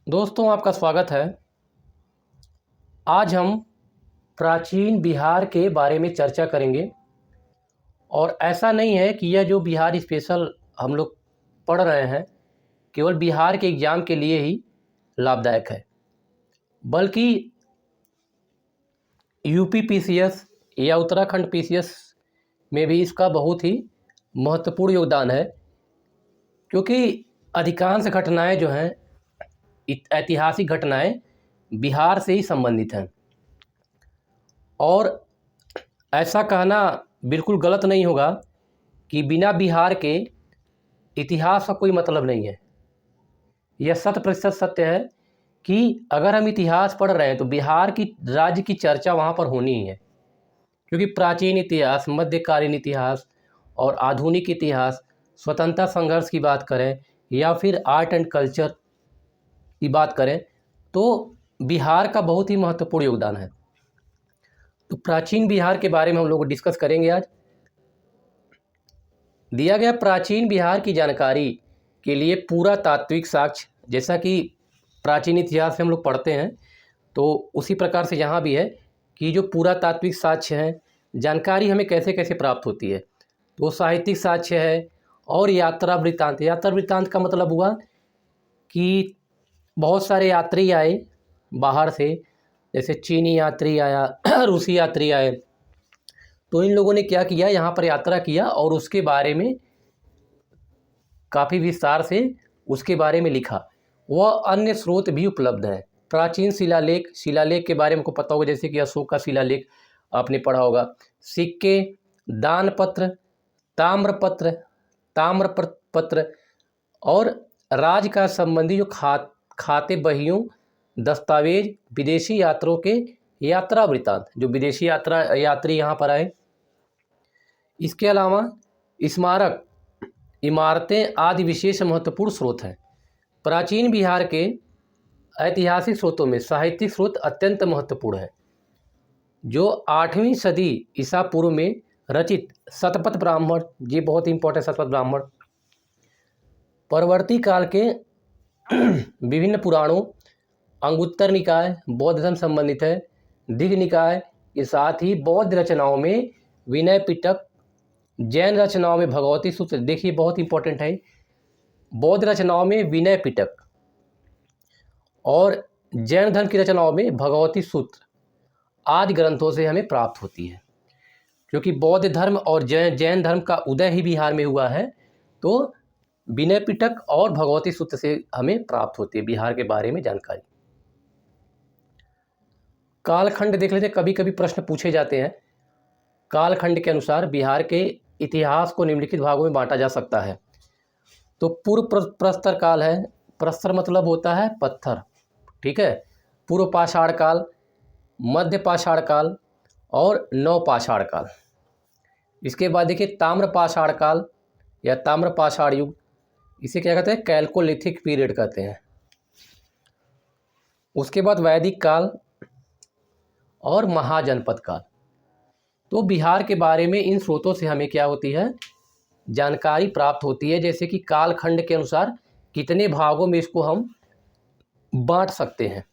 दोस्तों, आपका स्वागत है। आज हम प्राचीन बिहार के बारे में चर्चा करेंगे। और ऐसा नहीं है कि यह जो बिहार स्पेशल हम लोग पढ़ रहे हैं केवल बिहार के एग्ज़ाम के लिए ही लाभदायक है, बल्कि यूपी पीसीएस या उत्तराखंड पीसीएस में भी इसका बहुत ही महत्वपूर्ण योगदान है। क्योंकि अधिकांश घटनाएं जो हैं, ऐतिहासिक घटनाएं बिहार से ही संबंधित हैं। और ऐसा कहना बिल्कुल गलत नहीं होगा कि बिना बिहार के इतिहास का कोई मतलब नहीं है। यह 100% सत्य है कि अगर हम इतिहास पढ़ रहे हैं तो बिहार की राज्य की चर्चा वहाँ पर होनी ही है। क्योंकि प्राचीन इतिहास, मध्यकालीन इतिहास और आधुनिक इतिहास, स्वतंत्रता संघर्ष की बात करें या फिर आर्ट एंड कल्चर की बात करें तो बिहार का बहुत ही महत्वपूर्ण योगदान है। तो प्राचीन बिहार के बारे में हम लोग डिस्कस करेंगे आज। दिया गया प्राचीन बिहार की जानकारी के लिए पूरा तात्विक साक्ष्य, जैसा कि प्राचीन इतिहास में हम लोग पढ़ते हैं तो उसी प्रकार से यहाँ भी है कि जो पूरा तात्विक साक्ष्य है, जानकारी हमें कैसे कैसे प्राप्त होती है। तो साहित्यिक साक्ष्य है और यात्रा वृत्तांत। यात्रा वृत्तांत का मतलब हुआ कि बहुत सारे यात्री आए बाहर से, जैसे चीनी यात्री आया रूसी यात्री आए, तो इन लोगों ने क्या किया, यहाँ पर यात्रा किया और उसके बारे में काफ़ी विस्तार से उसके बारे में लिखा। वह अन्य स्रोत भी उपलब्ध हैं। प्राचीन शिलालेख के बारे में को पता होगा, जैसे कि अशोक का शिलालेख आपने पढ़ा होगा। सिक्के, दानपत्र, ताम्रपत्र ताम्रपत्र और राज का संबंधी जो खाते बहियों, दस्तावेज, विदेशी यात्रियों के यात्रा वृत्तांत, जो विदेशी यात्री यहाँ पर आए। इसके अलावा स्मारक, इमारतें आदि विशेष महत्वपूर्ण स्रोत हैं। प्राचीन बिहार के ऐतिहासिक स्रोतों में साहित्यिक स्रोत अत्यंत महत्वपूर्ण है। जो 8वीं सदी ईसा पूर्व में रचित शतपथ ब्राह्मण, ये बहुत इंपॉर्टेंट, शतपथ ब्राह्मण परवर्ती काल के विभिन्न पुराणों, अंगुत्तर निकाय बौद्ध धर्म संबंधित है, दिग्ग निकाय के साथ ही बौद्ध रचनाओं में विनय पिटक, जैन रचनाओं में भगवती सूत्र, देखिए बहुत इंपॉर्टेंट है, बौद्ध रचनाओं में विनय पिटक और जैन धर्म की रचनाओं में भगवती सूत्र आदि ग्रंथों से हमें प्राप्त होती है। क्योंकि बौद्ध धर्म और जैन धर्म का उदय ही बिहार में हुआ है, तो विनय पिटक और भगवती सूत्र से हमें प्राप्त होती है बिहार के बारे में जानकारी। कालखंड देख लेते हैं, कभी कभी प्रश्न पूछे जाते हैं। कालखंड के अनुसार बिहार के इतिहास को निम्नलिखित भागों में बांटा जा सकता है। तो पूर्व प्रस्तर काल है। प्रस्तर मतलब होता है पत्थर, ठीक है। पूर्व पाषाण काल, मध्य पाषाण काल और नवपाषाण काल। इसके बाद देखिए ताम्र पाषाण काल या ताम्र पाषाण युग, इसे क्या कहते हैं, कैल्कोलिथिक पीरियड कहते हैं। उसके बाद वैदिक काल और महाजनपद काल। तो बिहार के बारे में इन स्रोतों से हमें क्या होती है, जानकारी प्राप्त होती है। जैसे कि कालखंड के अनुसार कितने भागों में इसको हम बांट सकते हैं।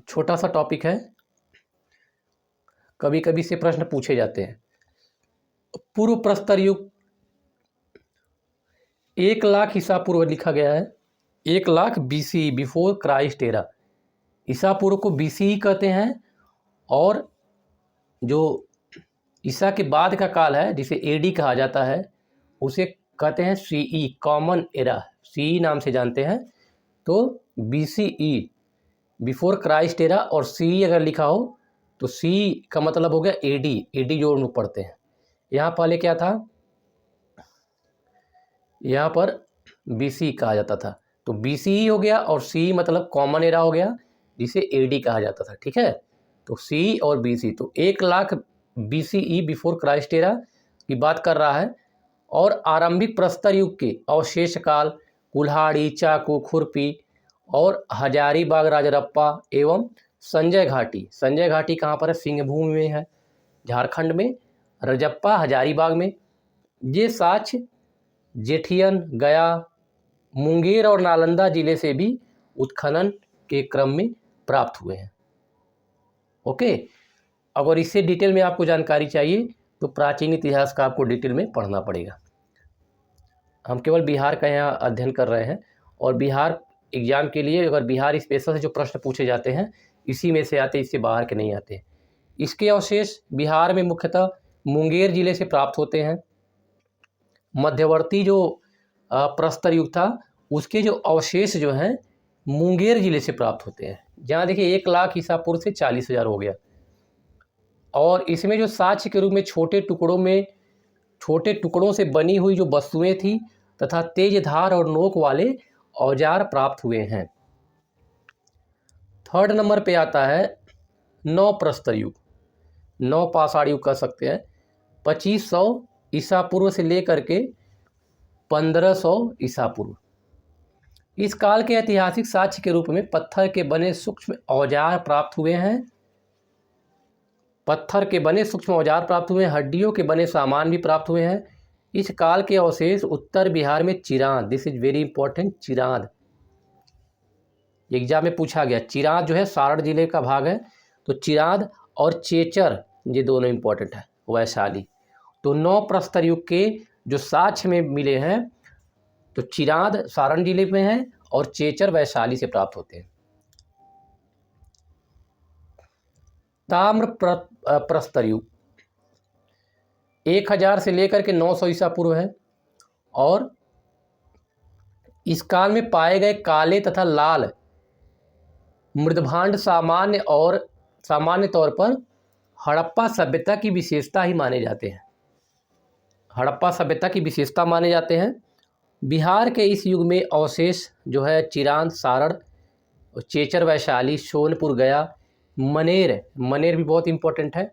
छोटा सा टॉपिक है, कभी कभी से प्रश्न पूछे जाते हैं। पूर्व प्रस्तर युग 1,00,000 ईसा पूर्व लिखा गया है। 1,00,000 BC, बिफोर क्राइस्ट एरा। ईसा पूर्व को BCE कहते हैं। और जो ईसा के बाद का काल है, जिसे AD कहा जाता है, उसे कहते हैं CE, कॉमन एरा, CE नाम से जानते हैं। तो BCE, बिफोर क्राइस्ट एरा, और CE अगर लिखा हो तो C का मतलब हो गया AD जो हम लोग पढ़ते हैं। यहाँ पहले क्या था, यहाँ पर BC कहा जाता था, तो BCE हो गया और CE मतलब कॉमन एरा हो गया, जिसे AD कहा जाता था, ठीक है। तो CE और BC, तो 1,00,000 BCE, बिफोर क्राइस्ट एरा की बात कर रहा है। और आरंभिक प्रस्तर युग के अवशेष काल, कुल्हाड़ी, चाकू, खुरपी और हजारीबाग, राजरप्पा एवं संजय घाटी कहाँ पर है, सिंहभूमि में है, झारखंड में। रजप्पा हजारीबाग में। ये साक्ष्य जेठियन, गया, मुंगेर और नालंदा जिले से भी उत्खनन के क्रम में प्राप्त हुए हैं। ओके, अगर इससे डिटेल में आपको जानकारी चाहिए तो प्राचीन इतिहास का आपको डिटेल में पढ़ना पड़ेगा। हम केवल बिहार का यहाँ अध्ययन कर रहे हैं, और बिहार एग्जाम के लिए अगर बिहार स्पेशल से जो प्रश्न पूछे जाते हैं इसी में से आते, इससे बाहर के नहीं आते। इसके अवशेष बिहार में मुख्यतः मुंगेर जिले से प्राप्त होते हैं। मध्यवर्ती जो प्रस्तर युग था उसके जो अवशेष जो हैं मुंगेर जिले से प्राप्त होते हैं, जहाँ देखिए 1 लाख ईसा पूर्व से 40,000 हो गया। और इसमें जो साक्ष्य के रूप में छोटे टुकड़ों से बनी हुई जो वस्तुएं थी तथा तेज धार और नोक वाले औजार प्राप्त हुए हैं। 3rd नंबर पे आता है नौ प्रस्तर युग, नौ पाषाण युग कह सकते हैं। 2500 ईसा पूर्व से लेकर के 1500 ईसा पूर्व। इस काल के ऐतिहासिक साक्ष्य के रूप में पत्थर के बने सूक्ष्म औजार प्राप्त हुए हैं। हड्डियों के बने सामान भी प्राप्त हुए हैं। इस काल के अवशेष उत्तर बिहार में Chirand, this is very important, Chirand exam में पूछा गया। चिरांद जो है सारण जिले का भाग है, तो चिरांद और चेचर ये दोनों इंपॉर्टेंट है, वैशाली। तो 9 प्रस्तर युग के जो साक्ष्य में मिले हैं तो चिरांद सारण जिले में है और चेचर वैशाली से प्राप्त होते हैं। ताम्र प्रस्तर युग 1000 से लेकर के 900 ईसा पूर्व है, और इस काल में पाए गए काले तथा लाल मृदभांड सामान्य तौर पर हड़प्पा सभ्यता की विशेषता ही माने जाते हैं। बिहार के इस युग में अवशेष जो है चिरांद, सारण, चेचर वैशाली, सोनपुर गया, मनेर भी बहुत इंपॉर्टेंट है,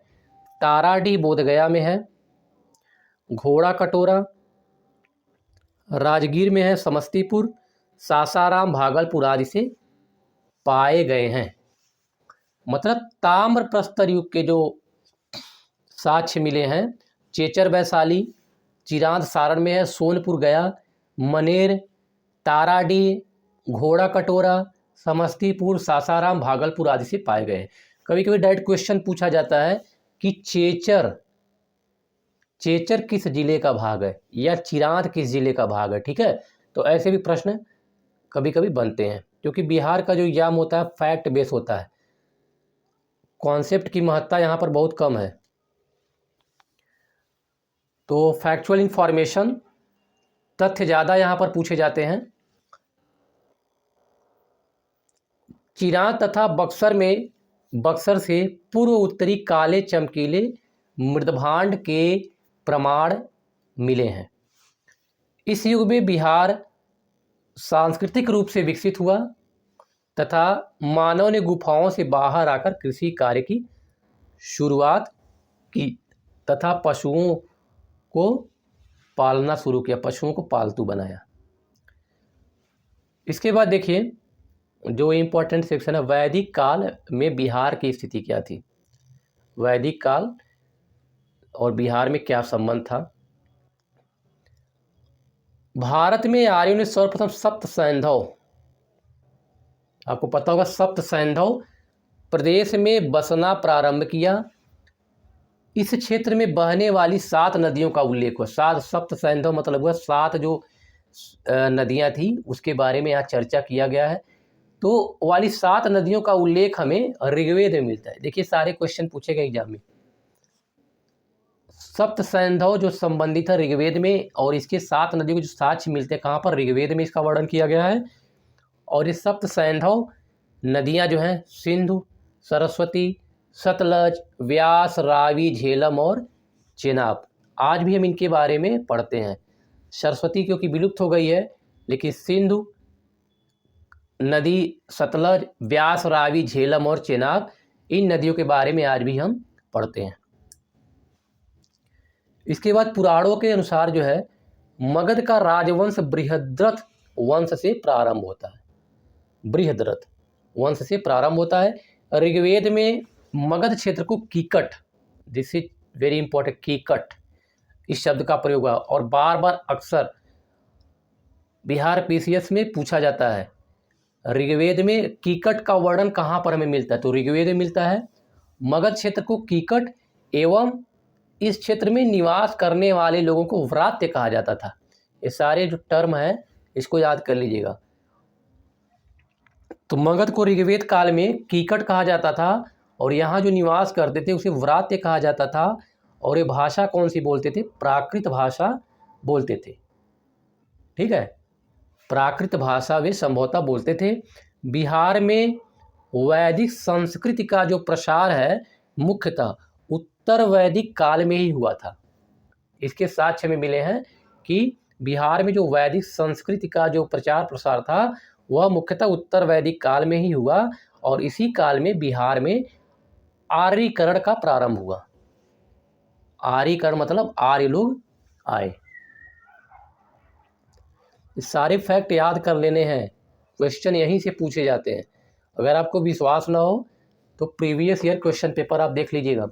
ताराडीह बोधगया में है, घोड़ा कटोरा राजगीर में है, समस्तीपुर, सासाराम, भागलपुर आदि से पाए गए हैं। मतलब ताम्र प्रस्तर युग के जो साक्ष्य मिले हैं चेचर वैशाली, चिरांद सारण में है, सोनपुर गया, मनेर, ताराडीह, घोड़ा कटोरा, समस्तीपुर, सासाराम, भागलपुर आदि से पाए गए हैं। कभी कभी डायरेक्ट क्वेश्चन पूछा जाता है कि चेचर किस जिले का भाग है या चिरांद किस जिले का भाग है, ठीक है। तो ऐसे भी प्रश्न कभी कभी बनते हैं, क्योंकि बिहार का जो एग्जाम होता है फैक्ट बेस होता है, कॉन्सेप्ट की महत्ता यहाँ पर बहुत कम है। तो फैक्चुअल इंफॉर्मेशन, तथ्य ज़्यादा यहाँ पर पूछे जाते हैं। चिरांद तथा बक्सर से पूर्व उत्तरी काले चमकीले मृदभांड के प्रमाण मिले हैं। इस युग में बिहार सांस्कृतिक रूप से विकसित हुआ तथा मानव ने गुफाओं से बाहर आकर कृषि कार्य की शुरुआत की तथा पशुओं को पालना शुरू किया, पशुओं को पालतू बनाया। इसके बाद देखिए जो इम्पोर्टेंट सेक्शन है, वैदिक काल में बिहार की स्थिति क्या थी। वैदिक काल और बिहार में क्या संबंध था। भारत में आर्यों ने सर्वप्रथम सप्त सैंधव, आपको पता होगा सप्त सैंधव प्रदेश में बसना प्रारंभ किया। इस क्षेत्र में बहने वाली 7 नदियों का उल्लेख हुआ। 7 सप्त सैंधव मतलब हुआ 7 जो नदियां थी उसके बारे में यहाँ चर्चा किया गया है। तो वाली 7 नदियों का उल्लेख हमें ऋग्वेद में मिलता है। देखिए सारे क्वेश्चन पूछे गए एग्जाम में। सप्त सैंधव जो संबंधित है ऋग्वेद में, और इसके 7 नदियों के जो साक्ष्य मिलते हैं कहाँ पर, ऋग्वेद में इसका वर्णन किया गया है। और ये सप्त सैंधव नदियाँ जो हैं सिंधु, सरस्वती, सतलज, व्यास, रावी, झेलम और चेनाब, आज भी हम इनके बारे में पढ़ते हैं। सरस्वती क्योंकि विलुप्त हो गई है, लेकिन सिंधु नदी, सतलज, व्यास, रावी, झेलम और चेनाब, इन नदियों के बारे में आज भी हम पढ़ते हैं। इसके बाद पुराणों के अनुसार जो है मगध का राजवंश बृहद्रथ वंश से प्रारंभ होता है। बृहद्रथ वंश से प्रारंभ होता है। ऋग्वेद में मगध क्षेत्र को Kikat, this is very important, Kikat इस शब्द का प्रयोग हुआ, और बार बार अक्सर बिहार पीसीएस में पूछा जाता है। ऋग्वेद में कीकट का वर्णन कहाँ पर हमें मिलता है? तो ऋग्वेद में मिलता है। मगध क्षेत्र को कीकट एवं इस क्षेत्र में निवास करने वाले लोगों को व्रात्य कहा जाता था। ये सारे जो टर्म हैं इसको याद कर लीजिएगा। तो मगध को ऋग्वेद काल में कीकट कहा जाता था और यहाँ जो निवास करते थे उसे व्रात्य कहा जाता था। और ये भाषा कौन सी बोलते थे? प्राकृत भाषा बोलते थे। ठीक है, प्राकृत भाषा वे संभवतः बोलते थे। बिहार में वैदिक संस्कृति का जो प्रसार है मुख्यतः उत्तर वैदिक काल में ही हुआ था। इसके साक्ष्य में मिले हैं कि बिहार में जो वैदिक संस्कृति का जो प्रचार प्रसार था वह मुख्यतः उत्तर वैदिक काल में ही हुआ और इसी काल में बिहार में आर्यीकरण का प्रारंभ हुआ। आर्यीकरण मतलब आर्य लोग आए। सारे फैक्ट याद कर लेने हैं, क्वेश्चन यहीं से पूछे जाते हैं। अगर आपको विश्वास ना हो तो प्रीवियस ईयर क्वेश्चन पेपर आप देख लीजिएगा।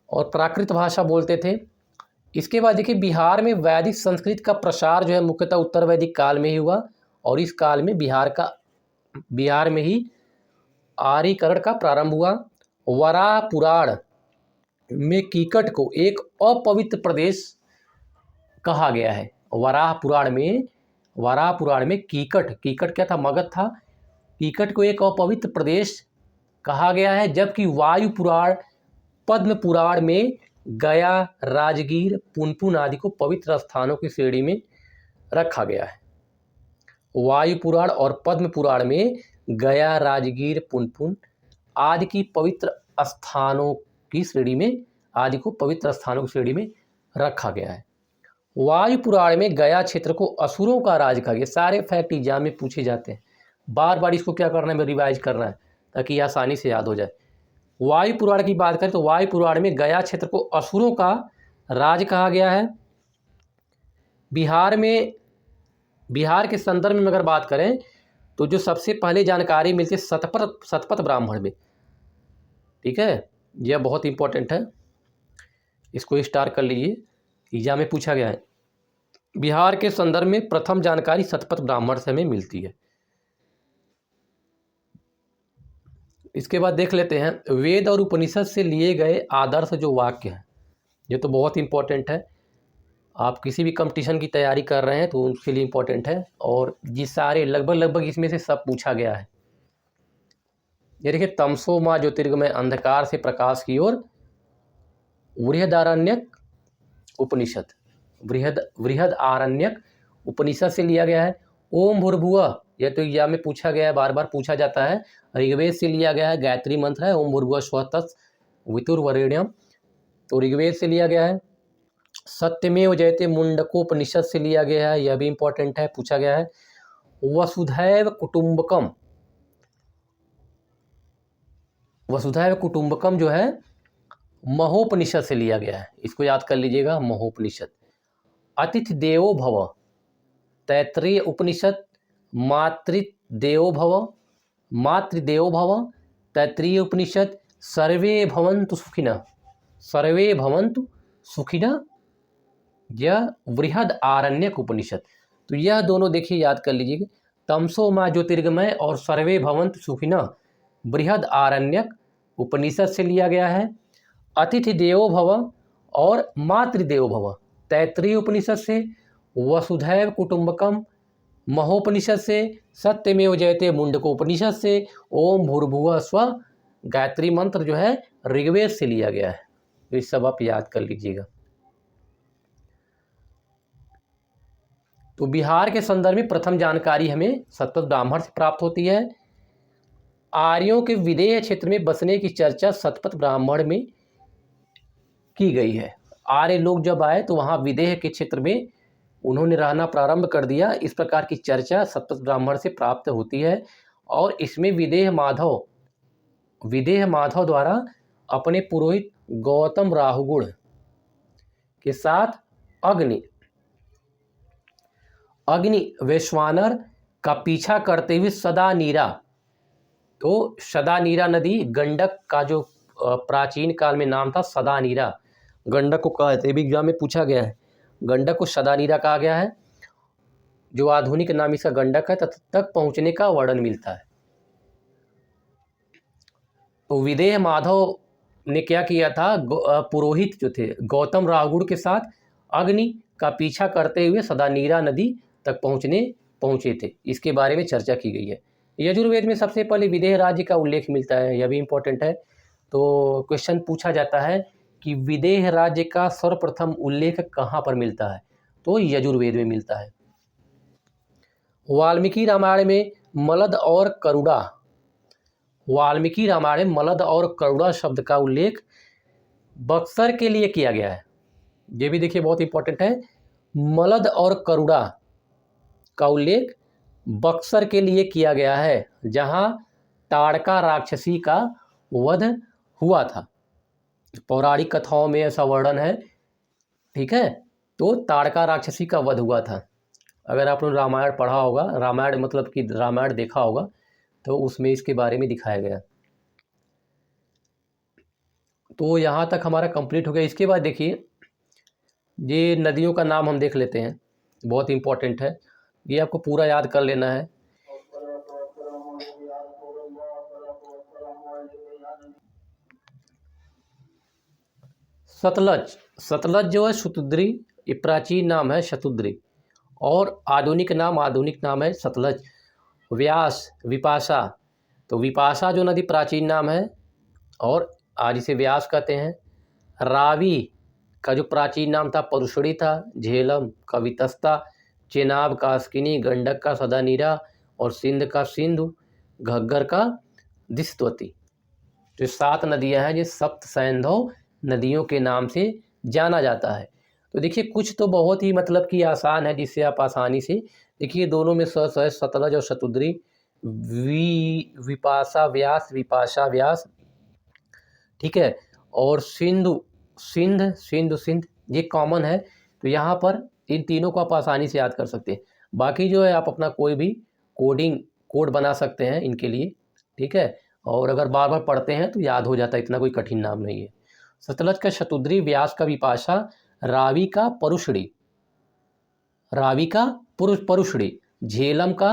और प्राकृत भाषा बोलते थे। इसके बाद देखिए बिहार में वैदिक संस्कृत का प्रसार जो है मुख्यतः उत्तर वैदिक काल में ही हुआ और इस काल में बिहार में ही आर्यीकरण का प्रारंभ हुआ। वराह पुराण में कीकट को एक अपवित्र प्रदेश कहा गया है। वराह पुराण में कीकट क्या था? मगध था। कीकट को एक अपवित्र प्रदेश कहा गया है, जबकि वायु पुराण, पद्म पुराण में गया, राजगीर, पुनपुन आदि को पवित्र स्थानों की श्रेणी में रखा गया है। वायु पुराण और पद्म पुराण में गया, राजगीर, पुनपुन आदि की पवित्र स्थानों की श्रेणी में रखा गया है। वायु पुराण में गया क्षेत्र को असुरों का राज कहा गया। सारे फैक्ट एग्जाम में पूछे जाते हैं, बार बार इसको क्या करना है, रिवाइज करना है ताकि आसानी से याद हो जाए। वायु पुराण की बात करें तो वायु पुराण में गया क्षेत्र को असुरों का राज कहा गया है। बिहार के संदर्भ में अगर बात करें तो जो सबसे पहले जानकारी मिलती है शतपथ ब्राह्मण में। ठीक है, यह बहुत इंपॉर्टेंट है, इसको स्टार कर लीजिए, एग्जाम में पूछा गया है। बिहार के संदर्भ में प्रथम जानकारी शतपथ ब्राह्मण से हमें मिलती है। इसके बाद देख लेते हैं वेद और उपनिषद से लिए गए आदर्श जो वाक्य हैं। ये तो बहुत इंपॉर्टेंट है, आप किसी भी कंपटीशन की तैयारी कर रहे हैं तो उसके लिए इम्पोर्टेंट है। और ये सारे लगभग इसमें से सब पूछा गया है। ये देखिए, तमसो माँ ज्योतिर्गमय, अंधकार से प्रकाश की ओर, बृहदारण्यक उपनिषद, बृहदारण्यक उपनिषद से लिया गया है। ओम भूर्भुवः, यह तो एग्जाम में पूछा गया है, बार बार पूछा जाता है। ऋग्वेद से लिया गया है, गायत्री मंत्र है, ओम भूर्भुवः स्वः तत्सवितुर्वरेण्यम, तो ऋग्वेद से लिया गया है। सत्यमेव जयते मुंडकोपनिषद से लिया गया है, यह भी इंपॉर्टेंट है, पूछा गया है। वसुधैव कुटुंबकम जो है महोपनिषद से लिया गया है, इसको याद कर लीजिएगा, महोपनिषद। अतिथि देवो भव, तैत्तिरीय उपनिषद, मातृदेवो भव, तैत्तिरीय उपनिषद, सर्वे भवन्तु सुखिनः, यह बृहद आरण्यक उपनिषद। तो यह दोनों देखिए याद कर लीजिएगा, तमसो माँ ज्योतिर्गमय और सर्वे भवन्तु सुखिनः बृहद आरण्यक उपनिषद से लिया गया है। अतिथि देवो भव और मातृदेवो भव तैत्तिरीय उपनिषद से, वसुधैव कुटुंबकम महोपनिषद से, सत्यमेव जयते मुंडकोपनिषद से, ओम भूर्भुवः स्वः गायत्री मंत्र जो है ऋग्वेद से लिया गया है। तो ये सब आप याद कर लीजिएगा। तो बिहार के संदर्भ में प्रथम जानकारी हमें शतपथ ब्राह्मण से प्राप्त होती है। आर्यों के विदेह क्षेत्र में बसने की चर्चा शतपथ ब्राह्मण में की गई है। आर्य लोग जब आए तो वहाँ विदेह के क्षेत्र में उन्होंने रहना प्रारंभ कर दिया, इस प्रकार की चर्चा शतपथ ब्राह्मण से प्राप्त होती है। और इसमें विदेह माधव द्वारा अपने पुरोहित गौतम राहुगुण के साथ अग्नि वैश्वानर का पीछा करते हुए सदानीरा, तो सदानीरा नदी गंडक का जो प्राचीन काल में नाम था सदानीरा, गंडक को कहते भी एग्जाम में पूछा गया है, गंडक को सदानीरा कहा गया है। जो आधुनिक नाम इसका गंडक है तक पहुँचने का वर्णन मिलता है। तो विदेह माधव ने क्या किया था, पुरोहित जो थे गौतम रावगुड़ के साथ अग्नि का पीछा करते हुए सदानीरा नदी तक पहुँचे थे। इसके बारे में चर्चा की गई है। यजुर्वेद में सबसे पहले विदेह राज्य का उल्लेख मिलता है, यह भी इम्पोर्टेंट है। तो क्वेश्चन पूछा जाता है कि विदेह राज्य का सर्वप्रथम उल्लेख कहाँ पर मिलता है, तो यजुर्वेद में मिलता है। वाल्मीकि रामायण में मलद और करुड़ा, वाल्मीकि रामायण में मलद और करुड़ा शब्द का उल्लेख बक्सर के लिए किया गया है। ये भी देखिए बहुत इंपॉर्टेंट है। मलद और करुड़ा का उल्लेख बक्सर के लिए किया गया है, जहां ताड़का राक्षसी का वध हुआ था। पौराणिक कथाओं में ऐसा वर्णन है, ठीक है। तो ताड़का राक्षसी का वध हुआ था। अगर आपने रामायण पढ़ा होगा, रामायण मतलब कि रामायण देखा होगा, तो उसमें इसके बारे में दिखाया गया। तो यहाँ तक हमारा कंप्लीट हो गया। इसके बाद देखिए, ये नदियों का नाम हम देख लेते हैं, बहुत इंपॉर्टेंट है, ये आपको पूरा याद कर लेना है। सतलज, सतलज जो है शतुद्री, ये प्राचीन नाम है शतुद्री, और आधुनिक नाम है सतलज। व्यास, विपाशा, तो विपाशा जो नदी प्राचीन नाम है और आज इसे व्यास कहते हैं। रावी का जो प्राचीन नाम था परुषणी था। झेलम का वितस्ता, चेनाब का अस्किनी, गंडक का सदानीरा और सिंध का सिंधु, घग्गर का दिस्तवती। जो 7 नदियां हैं, ये सप्त सैंधव नदियों के नाम से जाना जाता है। तो देखिए कुछ तो बहुत ही मतलब कि आसान है, जिससे आप आसानी से देखिए, दोनों में सतलज और शतुद्री, विपाशा व्यास, विपाशा व्यास, ठीक है। और सिंध ये कॉमन है। तो यहाँ पर इन तीनों को आप आसानी से याद कर सकते हैं। बाकी जो है आप अपना कोई भी कोड बना सकते हैं इनके लिए, ठीक है। और अगर बार बार पढ़ते हैं तो याद हो जाता है, इतना कोई कठिन नाम नहीं है। सतलज का शतुद्री, व्यास का विपाशा, रावी का परुषड़ी, झेलम का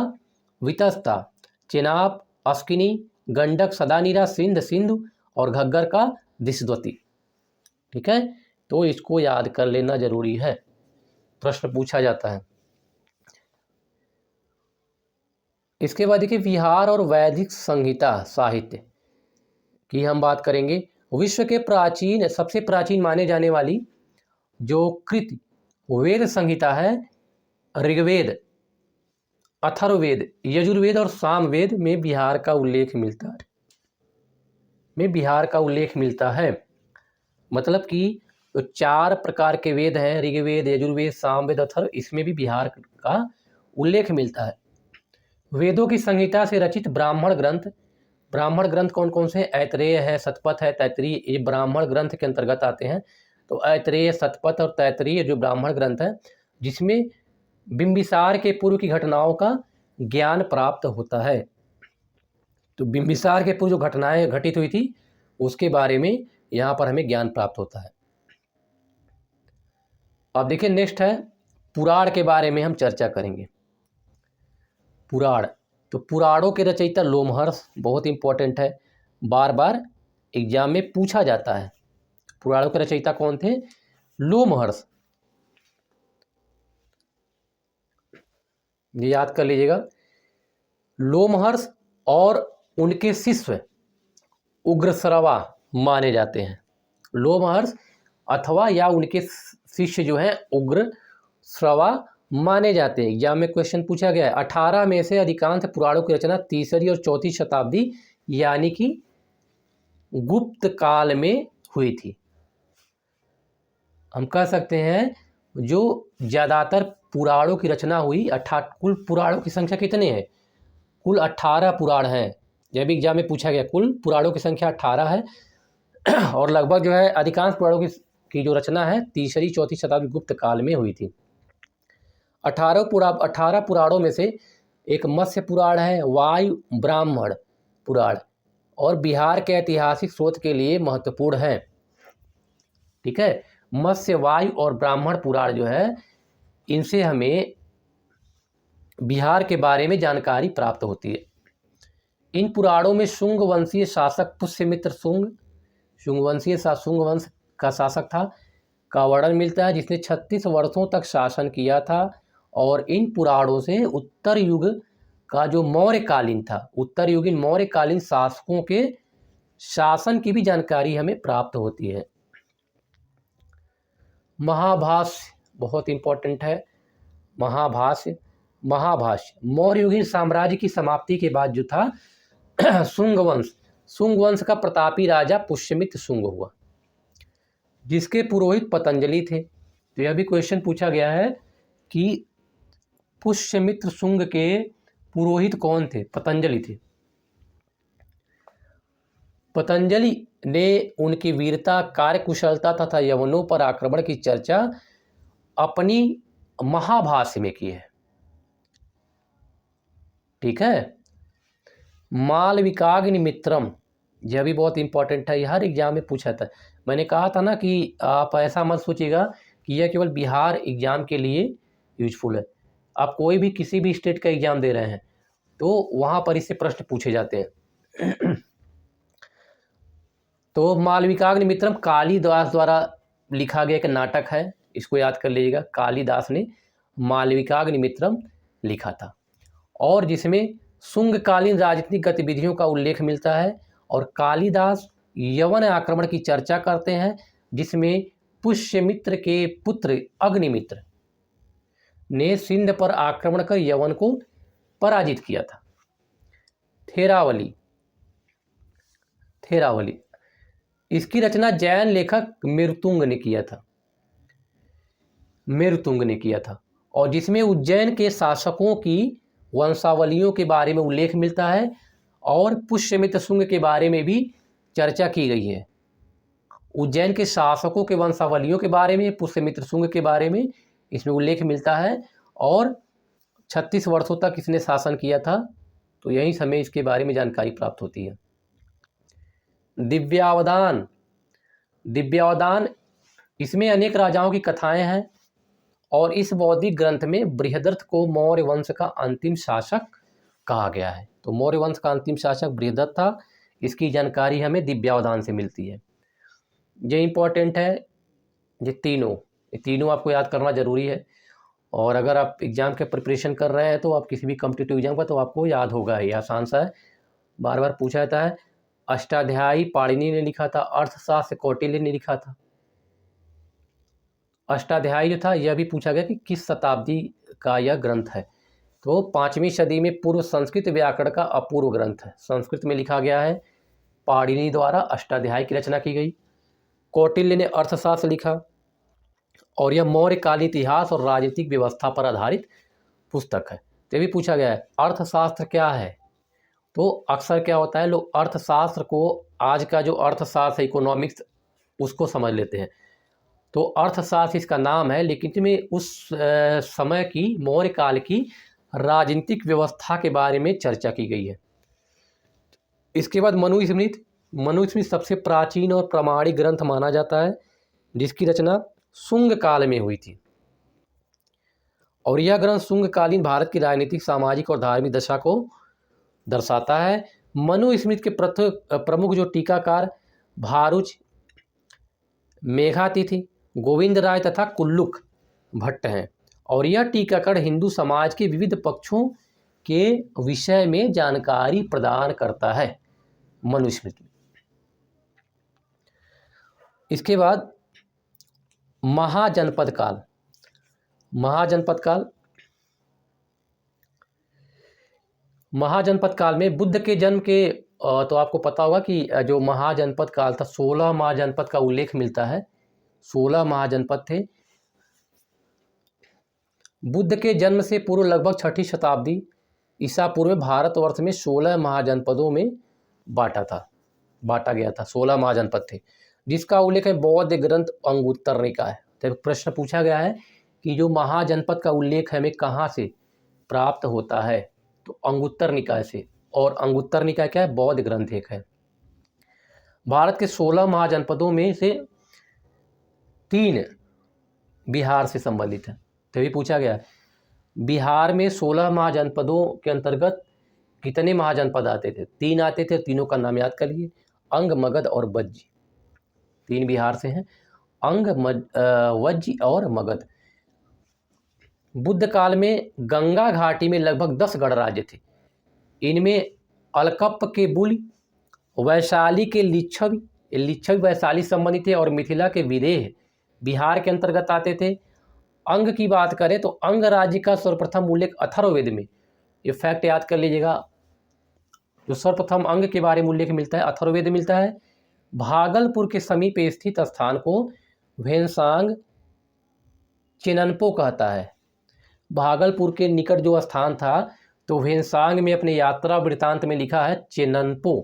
वितस्ता, चेनाब अस्किनी, गंडक सदानीरा, सिंधु और घग्गर का दिशद्वती, ठीक है। तो इसको याद कर लेना जरूरी है, प्रश्न पूछा जाता है। इसके बाद देखिए विहार और वैदिक संहिता साहित्य की हम बात करेंगे। विश्व के सबसे प्राचीन माने जाने वाली जो कृत वेद संहिता है, ऋग्वेद, अथर्ववेद, यजुर्वेद और सामवेद में बिहार का उल्लेख मिलता है। मतलब कि तो 4 प्रकार के वेद हैं, ऋग्वेद, यजुर्वेद, सामवेद, अथर्व, इसमें भी बिहार का उल्लेख मिलता है। वेदों की संहिता से रचित ब्राह्मण ग्रंथ कौन कौन से? ऐतरेय है, शतपथ है, तैत्तिरीय, ये ब्राह्मण ग्रंथ के अंतर्गत आते हैं। तो ऐतरेय, शतपथ और तैत्तिरीय जो ब्राह्मण ग्रंथ है, जिसमें बिंबिसार के पूर्व की घटनाओं का ज्ञान प्राप्त होता है। तो बिंबिसार के पूर्व जो घटनाएं घटित हुई थी उसके बारे में यहाँ पर हमें ज्ञान प्राप्त होता है। अब देखिए नेक्स्ट है पुराण के बारे में हम चर्चा करेंगे। पुराण, तो पुराणों के रचयिता लोमहर्ष, बहुत इंपॉर्टेंट है, बार बार एग्जाम में पूछा जाता है। पुराणों के रचयिता कौन थे? लोमहर्ष, ये याद कर लीजिएगा। लोमहर्ष और उनके शिष्य उग्रश्रवा माने जाते हैं। लोमहर्ष अथवा या उनके शिष्य जो हैं उग्रश्रवा माने जाते हैं। एग्जाम में क्वेश्चन पूछा गया है। 18 में से अधिकांश पुराणों की रचना 3री और 4थी शताब्दी यानी कि गुप्त काल में हुई थी। हम कह सकते हैं जो ज़्यादातर पुराणों की रचना हुई, कुल पुराणों की संख्या कितने हैं? कुल 18 पुराण हैं। यह भी एग्जाम में पूछा गया, कुल पुराणों की संख्या 18 है और लगभग जो है अधिकांश पुराणों की जो रचना है 3री 4थी शताब्दी गुप्त काल में हुई थी। 18 पुराणों में से एक मत्स्य पुराण है, वायु ब्राह्मण पुराण, और बिहार के ऐतिहासिक स्रोत के लिए महत्वपूर्ण है, ठीक है। मत्स्य, वायु और ब्राह्मण पुराण जो है, इनसे हमें बिहार के बारे में जानकारी प्राप्त होती है। इन पुराणों में शुंग वंशीय शासक पुष्यमित्र शुंग वंश का शासक था का वर्णन मिलता है, जिसने 36 वर्षों तक शासन किया था। और इन पुराणों से उत्तर युग का जो मौर्यकालीन था, उत्तर युगीन मौर्यकालीन शासकों के शासन की भी जानकारी हमें प्राप्त होती है। महाभाष्य बहुत इंपॉर्टेंट है। महाभाष्य मौर्य युगीन साम्राज्य की समाप्ति के बाद जो था शुंग वंश का प्रतापी राजा पुष्यमित्र शुंग हुआ, जिसके पुरोहित पतंजलि थे। तो यह भी क्वेश्चन पूछा गया है कि पुष्यमित्र शुंग के पुरोहित कौन थे? पतंजलि थे। पतंजलि ने उनकी वीरता, कार्यकुशलता तथा यवनों पर आक्रमण की चर्चा अपनी महाभाष्य में की है। ठीक है। मालविकाग्निमित्रम, यह भी बहुत इंपॉर्टेंट है, हर एग्जाम में पूछा था। मैंने कहा था ना कि आप ऐसा मत सोचिएगा कि यह केवल बिहार एग्जाम के लिए यूजफुल है। आप कोई भी किसी भी स्टेट का एग्जाम दे रहे हैं तो वहाँ पर इससे प्रश्न पूछे जाते हैं। तो मालविकाग्निमित्रम कालिदास द्वारा लिखा गया एक नाटक है, इसको याद कर लीजिएगा। कालिदास ने मालविकाग्निमित्रम लिखा था और जिसमें शुंगकालीन राजनीतिक गतिविधियों का उल्लेख मिलता है। और कालिदास यवन आक्रमण की चर्चा करते हैं, जिसमें पुष्यमित्र के पुत्र अग्निमित्र ने सिंध पर आक्रमण कर यवन को पराजित किया था। थेरावली इसकी रचना जैन लेखक मेरुतुंग ने किया था और जिसमें उज्जैन के शासकों की वंशावलियों के बारे में उल्लेख मिलता है और पुष्यमित्र शुंग के बारे में भी चर्चा की गई है। उज्जैन के शासकों के वंशावलियों के बारे में, पुष्यमित्र शुंग के बारे में इसमें उल्लेख मिलता है और 36 वर्षों तक इसने शासन किया था। तो यही हमें इसके बारे में जानकारी प्राप्त होती है। दिव्यावदान इसमें अनेक राजाओं की कथाएं हैं और इस बौद्धिक ग्रंथ में बृहदर्थ को मौर्य वंश का अंतिम शासक कहा गया है। तो मौर्य वंश का अंतिम शासक बृहदर्थ था। इसकी जानकारी हमें दिव्यावदान से मिलती है। ये इंपॉर्टेंट है। ये तीनों आपको याद करना जरूरी है। और अगर आप एग्जाम के प्रिपरेशन कर रहे हैं तो आप किसी भी कॉम्पिटिटिव एग्जाम का तो आपको याद होगा। ये आसान सा है, बार बार पूछा जाता है। अष्टाध्यायी पाणिनि ने लिखा था, अर्थशास्त्र कौटिल्य ने लिखा था। अष्टाध्यायी जो था यह भी पूछा गया कि किस शताब्दी का यह ग्रंथ है। तो 5वीं सदी में पूर्व संस्कृत व्याकरण का अपूर्व ग्रंथ है। संस्कृत में लिखा गया है, पाणिनि द्वारा अष्टाध्यायी की रचना की गई। कौटिल्य ने अर्थशास्त्र लिखा और यह मौर्यकालीन इतिहास और राजनीतिक व्यवस्था पर आधारित पुस्तक है। तो भी पूछा गया है अर्थशास्त्र क्या है। तो अक्सर क्या होता है, लोग अर्थशास्त्र को आज का जो अर्थशास्त्र है, इकोनॉमिक्स, उसको समझ लेते हैं। तो अर्थशास्त्र इसका नाम है, लेकिन इसमें उस समय की मौर्य काल की राजनीतिक व्यवस्था के बारे में चर्चा की गई है। इसके बाद मनुस्मृति सबसे प्राचीन और प्रामाणिक ग्रंथ माना जाता है, जिसकी रचना शुंग काल में हुई थी। और यह ग्रंथ शुंगकालीन भारत की राजनीतिक, सामाजिक और धार्मिक दशा को दर्शाता है। मनुस्मृति के प्रमुख जो टीकाकार भारूच, मेघातिथि, गोविंद राय तथा कुल्लुक भट्ट हैं। और यह टीकाकरण हिंदू समाज के विविध पक्षों के विषय में जानकारी प्रदान करता है मनुस्मृति। इसके बाद महाजनपद काल में बुद्ध के जन्म के तो आपको पता होगा कि जो महाजनपद काल था, 16 महाजनपद का उल्लेख मिलता है। 16 महाजनपद थे। बुद्ध के जन्म से पूर्व लगभग 6ठी शताब्दी ईसा पूर्व में भारतवर्ष में 16 महाजनपदों में बांटा गया था। 16 महाजनपद थे, जिसका उल्लेख है बौद्ध ग्रंथ अंगुत्तर निकाय। तो प्रश्न पूछा गया है कि जो महाजनपद का उल्लेख हमें कहाँ से प्राप्त होता है, तो अंगुत्तर निकाय से। और अंगुत्तर निकाय क्या है? बौद्ध ग्रंथ एक है। भारत के 16 महाजनपदों में से 3 बिहार से संबंधित है। तो भी पूछा गया है। बिहार में 16 महाजनपदों के अंतर्गत कितने महाजनपद आते थे? 3 आते थे। तीनों का नाम याद कर लिए, अंग, मगध और वज्जी। 3 बिहार से हैं, अंग, वज्जी और मगध। बुद्ध काल में गंगा घाटी में लगभग 10 गणराज्य थे। इनमें अलकप के बुल, वैशाली के लिच्छवी वैशाली संबंधित थे, और मिथिला के विदेह बिहार के अंतर्गत आते थे। अंग की बात करें तो अंग राज्य का सर्वप्रथम उल्लेख अथर्ववेद में, ये फैक्ट याद कर लीजिएगा, जो सर्वप्रथम अंग के बारे में उल्लेख मिलता है अथर्ववेद मिलता है। भागलपुर के समीप स्थित स्थान को भेनसांग चेननपो कहता है। भागलपुर के निकट जो स्थान था तो भेनसांग में अपने यात्रा वृत्तांत में लिखा है चेननपो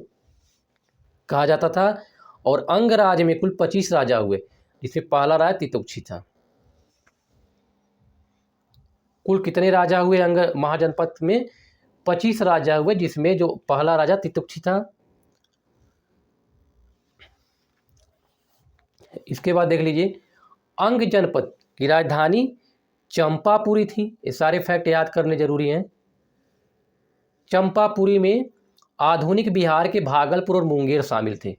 कहा जाता था। और अंग राज्य में कुल 25 राजा हुए, जिसमें पहला राजा तितुक्षी था। कुल कितने राजा हुए अंग महाजनपद में? 25 राजा हुए, जिसमें जो पहला राजा तितुक्षी था। इसके बाद देख लीजिए, अंग जनपद की राजधानी चंपापुरी थी। ये सारे फैक्ट याद करने जरूरी हैं। चंपापुरी में आधुनिक बिहार के भागलपुर और मुंगेर शामिल थे।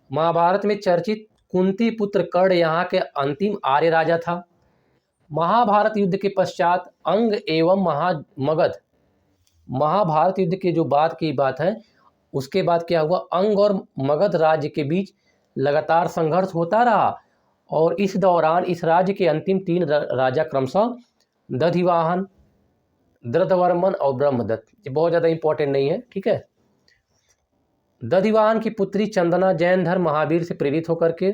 महाभारत में चर्चित कुंती पुत्र कर्ण यहाँ के अंतिम आर्य राजा था। महाभारत युद्ध के पश्चात अंग एवं मगध, महाभारत युद्ध के जो बाद की बात है उसके बाद क्या हुआ, अंग और मगध राज्य के बीच लगातार संघर्ष होता रहा। और इस दौरान इस राज्य के अंतिम 3 राजा क्रमशः दधिवाहन, दृढ़वर्मन और ब्रह्मदत्त। ये बहुत ज़्यादा इंपॉर्टेंट नहीं है, ठीक है। दधिवाहन की पुत्री चंदना जैन धर्म महावीर से प्रेरित होकर के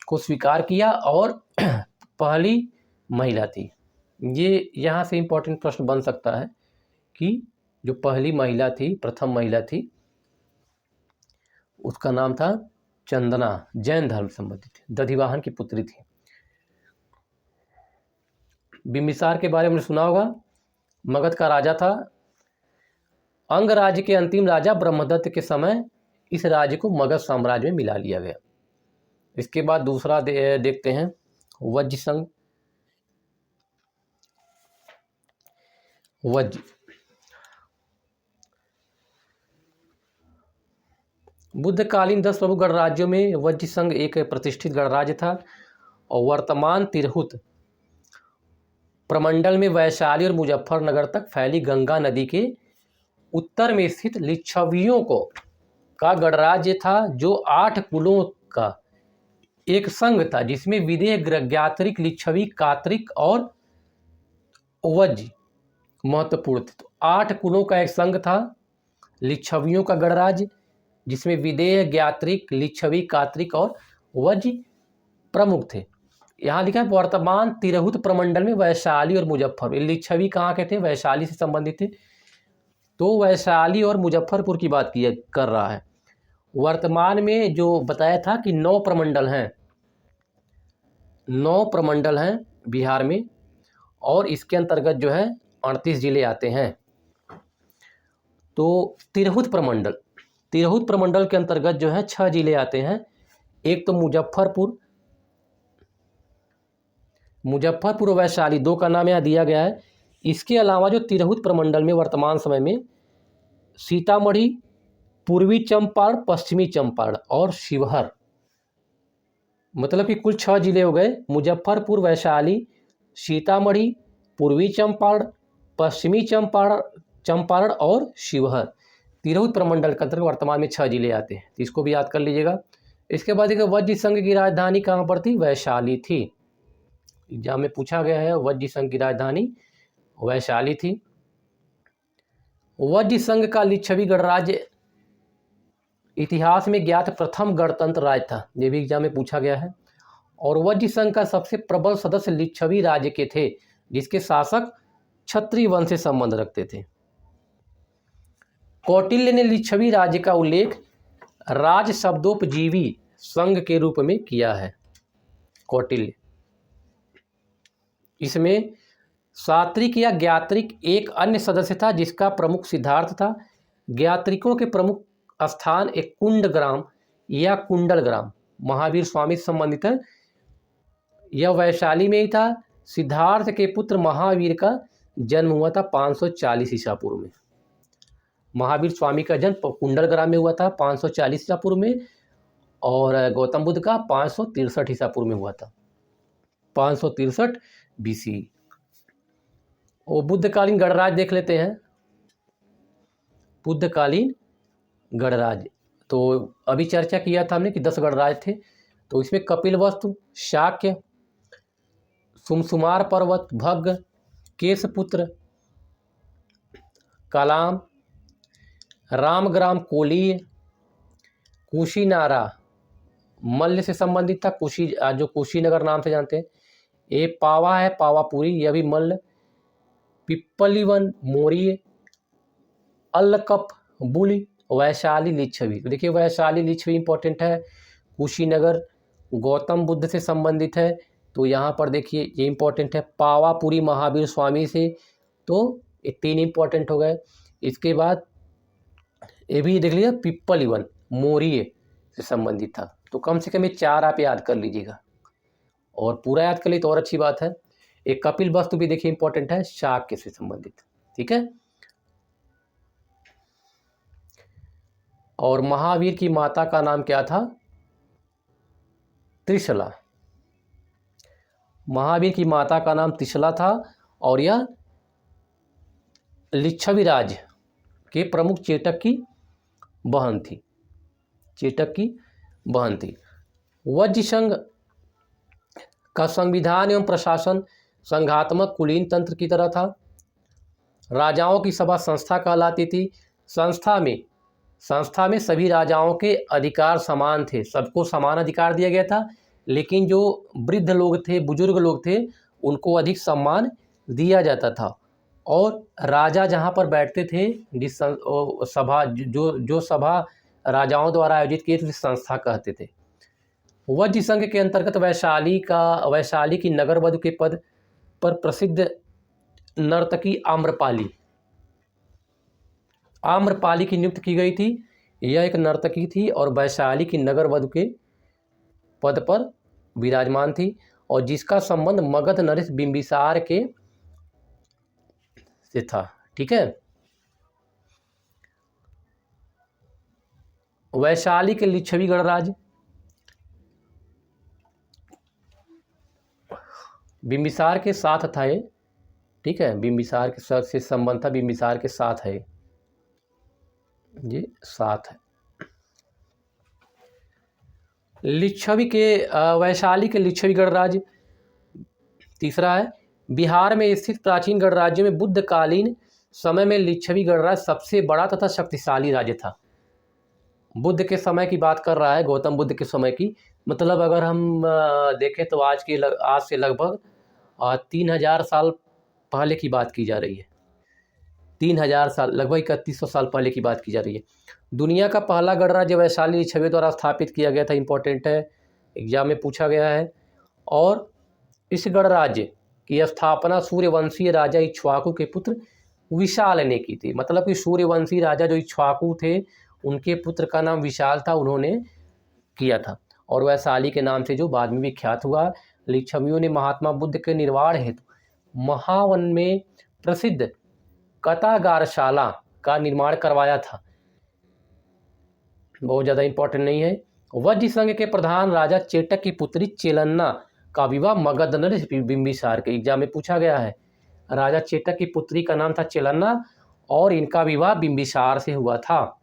को स्वीकार किया और पहली महिला थी। ये यहाँ से इंपॉर्टेंट प्रश्न बन सकता है कि जो पहली महिला थी, प्रथम महिला थी, उसका नाम था चंदना, जैन धर्म संबंधित, दधिवाहन की पुत्री थी। बिंबिसार के बारे में सुना होगा, मगध का राजा था। अंग राज्य के अंतिम राजा ब्रह्मदत्त के समय इस राज्य को मगध साम्राज्य में मिला लिया गया। इसके बाद दूसरा देखते हैं वज्र संघ। वज्र बुद्धकालीन 10 प्रमुख गणराज्यों में वज्र संघ एक प्रतिष्ठित गणराज्य था। और वर्तमान तिरहुत प्रमंडल में वैशाली और मुजफ्फरनगर तक फैली गंगा नदी के उत्तर में स्थित लिच्छवियों का गणराज्य था, जो 8 कुलों का एक संघ था, जिसमें विदेह, ज्ञात्रिक, लिच्छवी, कात्रिक और वज्र महत्वपूर्ण थे। तो 8 कुलों का एक संघ था लिच्छवियों का गणराज्य, जिसमें विदेह, ज्ञात्रिक, लिच्छवी, कात्रिक और वज्र प्रमुख थे। यहाँ लिखा है वर्तमान तिरहुत प्रमंडल में वैशाली और मुजफ्फरपुर। लिच्छवी कहाँ के थे? वैशाली से संबंधित थे। तो वैशाली और मुजफ्फरपुर की बात कर रहा है। वर्तमान में जो बताया था कि 9 प्रमंडल हैं, 9 प्रमंडल हैं बिहार में, और इसके अंतर्गत जो है 38 जिले आते हैं। तो तिरहुत प्रमंडल के अंतर्गत जो है 6 जिले आते हैं। एक तो मुजफ्फरपुर वैशाली, 2 का नाम यहाँ दिया गया है। इसके अलावा जो तिरहुत प्रमंडल में वर्तमान समय में सीतामढ़ी, पूर्वी चंपारण, पश्चिमी चंपारण और शिवहर, मतलब कि कुल 6 जिले हो गए। मुजफ्फरपुर, वैशाली, सीतामढ़ी, पूर्वी चंपारण, पश्चिमी चंपारण और शिवहर। तिरहुत प्रमंडल के अंतर्गत वर्तमान में 6 जिले आते हैं, तो इसको भी याद कर लीजिएगा। इसके बाद देखिए वज्र संघ की राजधानी कहाँ पर थी? वैशाली थी। एग्जाम में पूछा गया है, वज्र संघ की राजधानी वैशाली थी। वज्र संघ का लिच्छवी गणराज्य इतिहास में ज्ञात प्रथम गणतंत्र राज्य था, ये भी एग्जाम में पूछा गया है। और वज्र संघ का सबसे प्रबल सदस्य लिच्छवी राज्य के थे, जिसके शासक क्षत्रिय वंश से संबंध रखते थे। कौटिल्य ने लिच्छवी राज्य का उल्लेख राज शब्दोपजीवी संघ के रूप में किया है। कौटिल्य, इसमें सात्रिक या ज्ञात्रिक एक अन्य सदस्य था, जिसका प्रमुख सिद्धार्थ था। ज्ञात्रिकों के प्रमुख स्थान एक कुंड ग्राम या कुंडल ग्राम महावीर स्वामी से संबंधित है। यह वैशाली में ही था। सिद्धार्थ के पुत्र महावीर का जन्म हुआ था 540 ईसा पूर्व में। महावीर स्वामी का जन्म कुंडल ग्राम में हुआ था 540 ईसा पूर्व में, और गौतम बुद्ध का 563 ईसा पूर्व में हुआ था, 563 BC। और बुद्धकालीन गणराज देख लेते हैं। बुद्धकालीन गणराज, तो अभी चर्चा किया था हमने कि 10 गणराज थे। तो इसमें कपिलवस्तु, शाक्य, सुमसुमार पर्वत, भग्ग, केशपुत्र, कलाम, रामग्राम, कोलीय, कुशीनारा मल्ल से संबंधित था, जो कुशीनगर नाम से जानते हैं। ये पावा है, पावापुरी, यह भी मल्ल। पिप्पलीवन मौर्य, अल्लकप बुली, वैशाली लिच्छवी। तो देखिए वैशाली लिच्छवी इंपॉर्टेंट है। कुशीनगर गौतम बुद्ध से संबंधित है, तो यहाँ पर देखिए ये इंपॉर्टेंट है। पावापुरी महावीर स्वामी से, तो ये 3 इंपॉर्टेंट हो गए। इसके बाद ये भी देख लीजिए पिप्पलीवन मौर्य से संबंधित था। तो कम से कम ये 4 आप याद कर लीजिएगा, और पूरा याद कर ली तो और अच्छी बात है। एक कपिल वस्तु भी देखिए इंपॉर्टेंट है, शाक्य से संबंधित, ठीक है। और महावीर की माता का नाम क्या था? त्रिशला। महावीर की माता का नाम त्रिशला था, और यह लिच्छवी राज के प्रमुख चेटक की बहन थी, चेटक की बहन थी। वज्र संघ का संविधान एवं प्रशासन संघात्मक कुलीन तंत्र की तरह था। राजाओं की सभा संस्था कहलाती थी। संस्था में सभी राजाओं के अधिकार समान थे, सबको समान अधिकार दिया गया था, लेकिन जो वृद्ध लोग थे, बुजुर्ग लोग थे, उनको अधिक सम्मान दिया जाता था। और राजा जहाँ पर बैठते थे, जिस सभा जो सभा राजाओं द्वारा आयोजित की थी, संस्था कहते थे। वज्र संघ के अंतर्गत वैशाली की नगर वधु के पद पर प्रसिद्ध नर्तकी आम्रपाली की नियुक्त की गई थी। यह एक नर्तकी थी और वैशाली की नगर वधु के पद पर विराजमान थी, और जिसका संबंध मगध नरेश बिंबिसार के से था, ठीक है। वैशाली के लिच्छवी गणराज बिंबिसार के साथ था ये, ठीक है। बिंबिसार के साथ से संबंध था, बिंबिसार के साथ है ये, साथ है। वैशाली के लिच्छवी गणराज तीसरा है। बिहार में स्थित प्राचीन गणराज्यों में बुद्धकालीन समय में लिच्छवी गणराज सबसे बड़ा तथा शक्तिशाली राज्य था। बुद्ध के समय की बात कर रहा है, गौतम बुद्ध के समय की, मतलब अगर हम देखें तो आज से लगभग 3000 साल पहले की बात की जा रही है। 3000 साल, लगभग 3100 साल पहले की बात की जा रही है। दुनिया का पहला गणराज्य वैशाली लिच्छवी द्वारा स्थापित किया गया था, इंपॉर्टेंट है, एग्जाम में पूछा गया है। और इस गणराज्य की स्थापना सूर्यवंशीय राजा इक्ष्वाकु के पुत्र विशाल ने की थी। मतलब कि सूर्यवंशी राजा जो इक्ष्वाकु थे, उनके पुत्र का नाम विशाल था, उन्होंने किया था। और वैशाली के नाम से जो बाद में विख्यात हुआ। लिच्छवियों ने महात्मा बुद्ध के निर्वाण हेतु महावन में प्रसिद्ध कथागारशाला का निर्माण करवाया था। बहुत ज़्यादा इंपॉर्टेंट नहीं है। वज्र संघ के प्रधान राजा चेटक की पुत्री चेलन्ना का विवाह मगध नरेश बिंबिसार के, एग्जाम में पूछा गया है। राजा चेटक की पुत्री का नाम था चेलन्ना, और इनका विवाह बिंबिसार से हुआ था।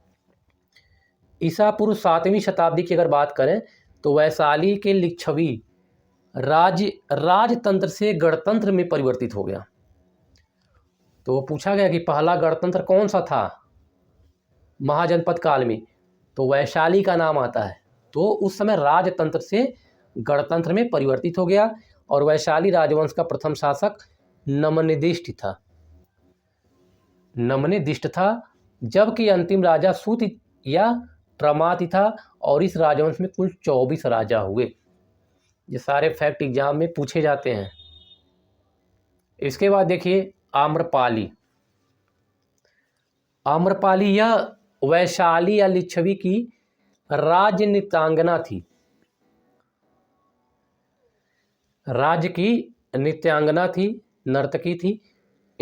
ईसा पूर्व 7वीं शताब्दी की अगर बात करें तो वैशाली के लिच्छवी राजतंत्र से गणतंत्र में परिवर्तित हो गया। तो पूछा गया कि पहला गणतंत्र कौन सा था महाजनपद काल में, तो वैशाली का नाम आता है। तो उस समय राजतंत्र से गणतंत्र में परिवर्तित हो गया, और वैशाली राजवंश का प्रथम शासक नमनिदिष्ट था, जबकि अंतिम राजा सूत या प्रमाति था। और इस राजवंश में कुल 24 राजा हुए। ये सारे फैक्ट एग्जाम में पूछे जाते हैं। इसके बाद देखिए आम्रपाली यह वैशाली या लिच्छवी की राज्य नृत्यांगना थी। राज्य की नृत्यांगना थी, नर्तकी थी।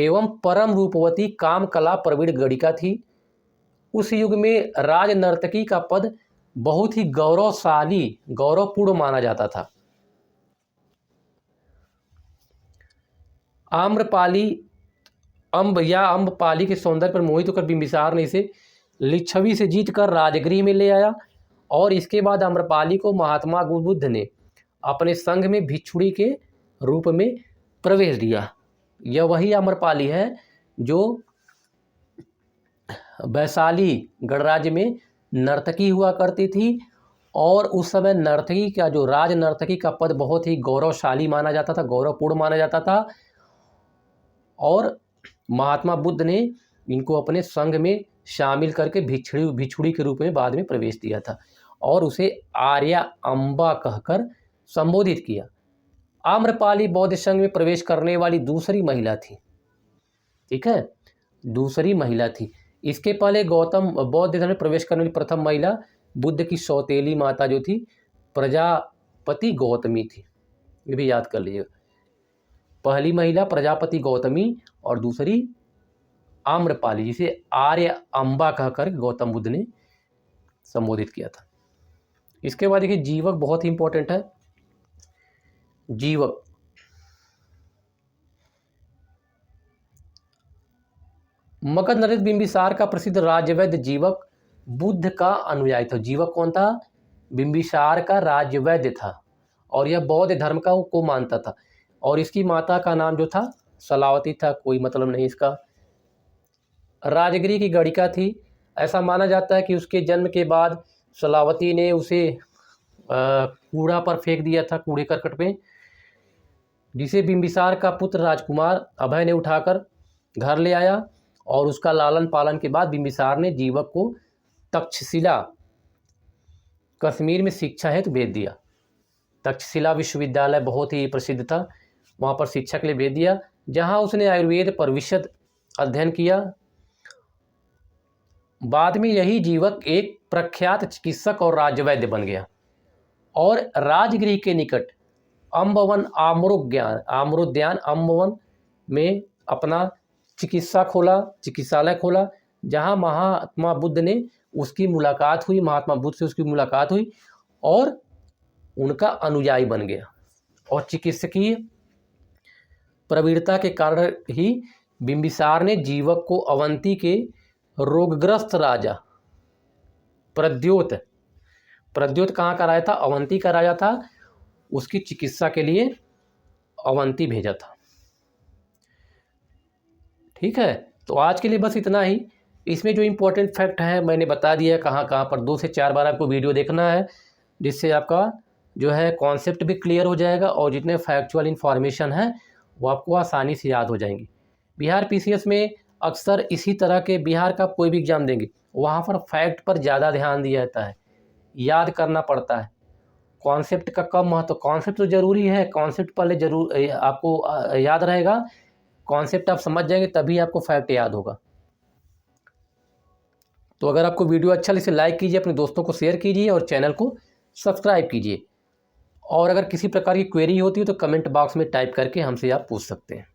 एवं परम रूपवती काम कला प्रवीण गणिका थी। उस युग में राज नर्तकी का पद बहुत ही गौरवशाली गौरवपूर्ण माना जाता था। अम्बपाली के सौंदर्य पर मोहित होकर बिंबिसार ने इसे लिच्छवी से जीतकर राजगृह में ले आया और इसके बाद अम्रपाली को महात्मा बुद्ध ने अपने संघ में भिक्षुणी के रूप में प्रवेश दिया। यह वही अम्रपाली है जो वैशाली गणराज्य में नर्तकी हुआ करती थी और उस समय नर्तकी का जो राज नर्तकी का पद बहुत ही गौरवशाली माना जाता था, गौरवपूर्ण माना जाता था और महात्मा बुद्ध ने इनको अपने संघ में शामिल करके भिक्षुड़ी के रूप में बाद में प्रवेश दिया था और उसे आर्या अम्बा कहकर संबोधित किया। आम्रपाली बौद्ध संघ में प्रवेश करने वाली दूसरी महिला थी। ठीक है, दूसरी महिला थी। इसके पहले गौतम बौद्ध धर्म में प्रवेश करने वाली प्रथम महिला बुद्ध की सौतेली माता जो थी प्रजापति गौतमी थी। ये भी याद कर लीजिएगा। पहली महिला प्रजापति गौतमी और दूसरी आम्रपाली, जिसे आर्य अम्बा कहकर गौतम बुद्ध ने संबोधित किया था। इसके बाद देखिए जीवक बहुत ही इंपॉर्टेंट है। जीवक मगध नरेश बिंबिसार का प्रसिद्ध राज्यवैद्य जीवक बुद्ध का अनुयायी था। जीवक कौन था? बिंबिसार का राज्यवैद्य था और यह बौद्ध धर्म को मानता था और इसकी माता का नाम जो था सलावती था। कोई मतलब नहीं इसका। राजगृह की गणिका थी। ऐसा माना जाता है कि उसके जन्म के बाद सलावती ने उसे कूड़ा पर फेंक दिया था, कूड़े करकट में, जिसे बिंबिसार का पुत्र राजकुमार अभय ने उठाकर घर ले आया और उसका लालन पालन के बाद बिंबिसार ने जीवक को तक्षशिला कश्मीर में शिक्षा हेतु भेज दिया। तक्षशिला विश्वविद्यालय बहुत ही प्रसिद्ध था, वहाँ पर शिक्षा के लिए भेज दिया, जहाँ उसने आयुर्वेद पर विशद अध्ययन किया। बाद में यही जीवक एक प्रख्यात चिकित्सक और राज्यवैद्य बन गया और राजगृह के निकट अम्बवन आम्रोद्यान अम्बवन में अपना चिकित्सालय खोला, जहाँ महात्मा बुद्ध ने उसकी मुलाकात हुई, महात्मा बुद्ध से उसकी मुलाकात हुई और उनका अनुयायी बन गया। और चिकित्सकीय प्रवीणता के कारण ही बिंबिसार ने जीवक को अवंती के रोगग्रस्त राजा प्रद्योत कहाँ का राजा था? अवंती का राजा था। उसकी चिकित्सा के लिए अवंती भेजा था। ठीक है, तो आज के लिए बस इतना ही। इसमें जो इम्पोर्टेंट फैक्ट है मैंने बता दिया कहाँ पर 2 से 4 बार आपको वीडियो देखना है, जिससे आपका जो है कॉन्सेप्ट भी क्लियर हो जाएगा और जितने फैक्चुअल इन्फॉर्मेशन है वो आपको आसानी से याद हो जाएंगी। बिहार पीसीएस में अक्सर इसी तरह के, बिहार का कोई भी एग्जाम देंगे वहाँ पर फैक्ट पर ज़्यादा ध्यान दिया जाता है, याद करना पड़ता है। कॉन्सेप्ट का कम महत्व। कॉन्सेप्ट तो ज़रूरी है, कॉन्सेप्ट पहले जरूर आपको याद रहेगा। कॉन्सेप्ट आप समझ जाएंगे तभी आपको फैक्ट याद होगा। तो अगर आपको वीडियो अच्छा लगे इसे लाइक कीजिए, अपने दोस्तों को शेयर कीजिए और चैनल को सब्सक्राइब कीजिए। और अगर किसी प्रकार की क्वेरी होती है तो कमेंट बॉक्स में टाइप करके हमसे आप पूछ सकते हैं।